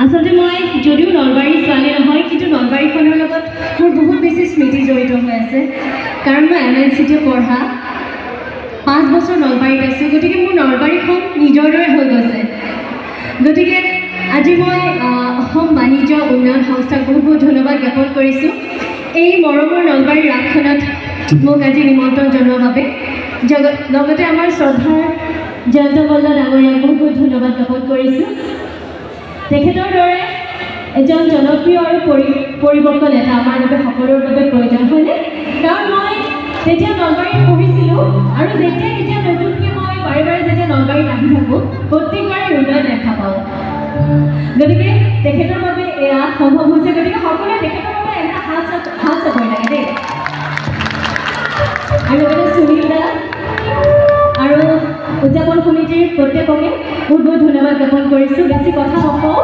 আচলতে মই যদিও নলবাৰীৰ ছোৱালী নহয় কিন্তু নলবাৰীখনৰ লগত মোৰ বহুত বেছি স্মৃতি জড়িত হৈ আছে কাৰণ মই MNCতে পঢ়া 5 বছৰ নলবাৰীত আছোঁ গতিকে মোৰ নলবাৰীখন নিজৰ দৰে হৈ গৈছে গতিকে আজি মই অসম বাণিজ্য উন্নয়ন সংস্থাক বহুত বহুত ধন্যবাদ জ্ঞাপন কৰিছোঁ এই মৰমৰ নলবাৰীৰ ৰাসখনত মোক আজি নিমন্ত্ৰণ জনোৱাৰ বাবে লগতে আমাৰ শ্ৰদ্ধাৰ জয়ন্ত মল্ল ডাঙৰীয়াক বহুত বহুত ধন্যবাদ জ্ঞাপন কৰিছোঁ তেখেতৰ দৰে এজন জনপ্ৰিয় আৰু পৰিৱৰ্তন নেতা আমাৰ বাবে সকলোৰে বাবে প্ৰয়োজন হয়নে কাৰণ মই যেতিয়া নলবাৰীত পঢ়িছিলোঁ আৰু যেতিয়া নতুনকৈ মই বাৰে বাৰে যেতিয়া নলবাৰীত আহি থাকোঁ প্ৰত্যেকবাৰে উন্নয়ন দেখা পাওঁ গতিকে তেখেতৰ বাবে এয়া সম্ভৱ হৈছে গতিকে সকলোৱে তেখেতৰ বাবে এটা হাত চাপৰি লাগে দেই আৰু লগতে সুনীল দা আৰু উদযাপন সমিতিৰ প্ৰত্যেককে বহুত বহুত ধন্যবাদ জ্ঞাপন কৰিছোঁ বেছি কথা নকওঁ